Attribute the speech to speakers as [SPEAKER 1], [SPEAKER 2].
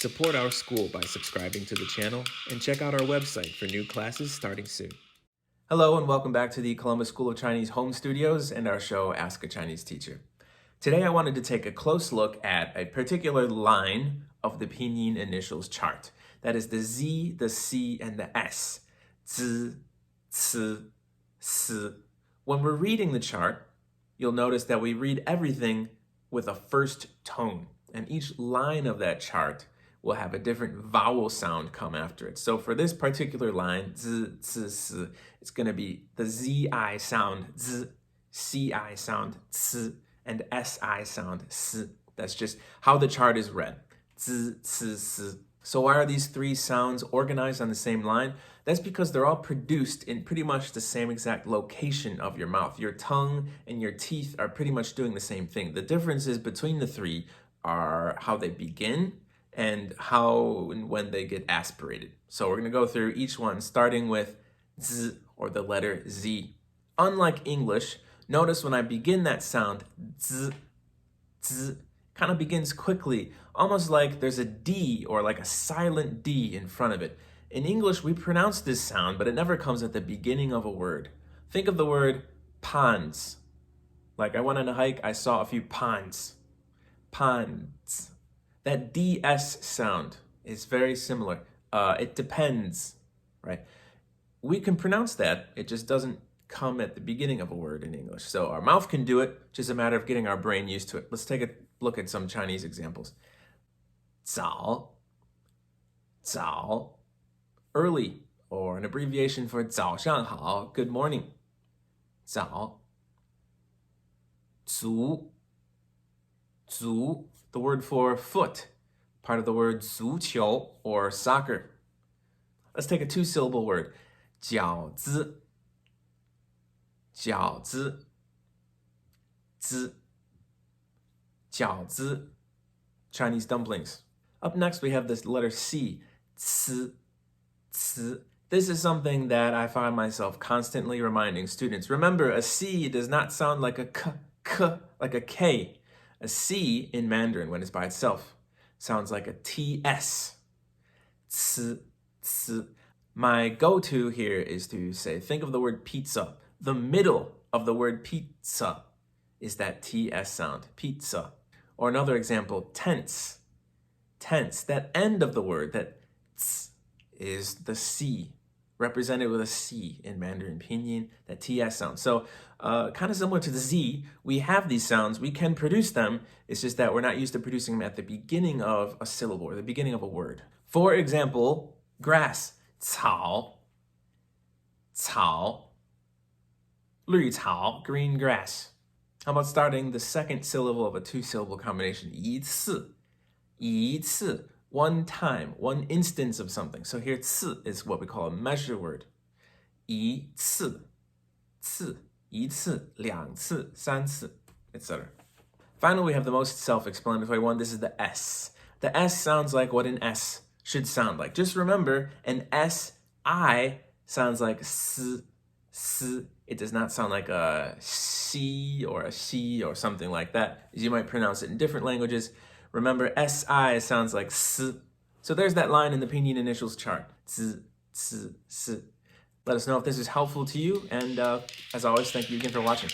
[SPEAKER 1] Support our school by subscribing to the channel and check out our website for new classes starting soon. Hello and welcome back to the Columbus School of Chinese home studios and our show Ask a Chinese Teacher. Today I wanted to take a close look at a particular line of the Pinyin initials chart. That is the Z, the C, and the S. Z, C, S. When we're reading the chart, you'll notice that we read everything with a first tone, and each line of that chart will have a different vowel sound come after it. So for this particular line, Z, C, S, it's going to be the ZI sound Z, CI sound C, and SI sound S. That's just how the chart is read. Z, C, S. So why are these three sounds organized on the same line? That's because they're all produced in pretty much the same exact location of your mouth. Your tongue and your teeth are pretty much doing the same thing. The differences between the three are how they begin and how and when they get aspirated. So we're going to go through each one, starting with Z, or the letter Z. Unlike English, notice when I begin that sound, Z, Z, kind of begins quickly, almost like there's a D or like a silent D in front of it. In English, we pronounce this sound, but it never comes at the beginning of a word. Think of the word ponds. Like I went on a hike, I saw a few ponds. Ponds. That DS sound is very similar. It depends, right? We can pronounce that, it just doesn't come at the beginning of a word in English. So our mouth can do it, just a matter of getting our brain used to it. Let's take a look at some Chinese examples. 早, 早, early, or an abbreviation for 早上好, good morning. 早. 足, 足, the word for foot, part of the word 足球, or soccer. Let's take a two-syllable word. 饺子, 饺子, 子, 饺子, Chinese dumplings. Up next, we have this letter C, 吃, 吃. This is something that I find myself constantly reminding students. Remember, a C does not sound like a k, like a K. A C in Mandarin, when it's by itself, sounds like a TS. 吃, 吃. My go-to here is to say, think of the word pizza. The middle of the word pizza is that TS sound, pizza. Or another example, tense. Tense, that end of the word, that ts, is the C, represented with a C in Mandarin Pinyin, that TS sound. So kind of similar to the Z, we have these sounds, we can produce them, it's just that we're not used to producing them at the beginning of a syllable, or the beginning of a word. For example, grass, 草, 草, 绿草, green grass. How about starting the second syllable of a two-syllable combination? 一次, 一次, one time, one instance of something. So here, 次 is what we call a measure word. 一次, 次, 一次, 两次, 三次, etc. Finally, we have the most self-explanatory one. This is the S. The S sounds like what an S should sound like. Just remember, an S-I sounds like S, S. It does not sound like a C or a C or something like that, as you might pronounce it in different languages. Remember, SI sounds like S. So there's that line in the Pinyin initials chart. Z, S, S. Let us know if this is helpful to you, and as always, thank you again for watching.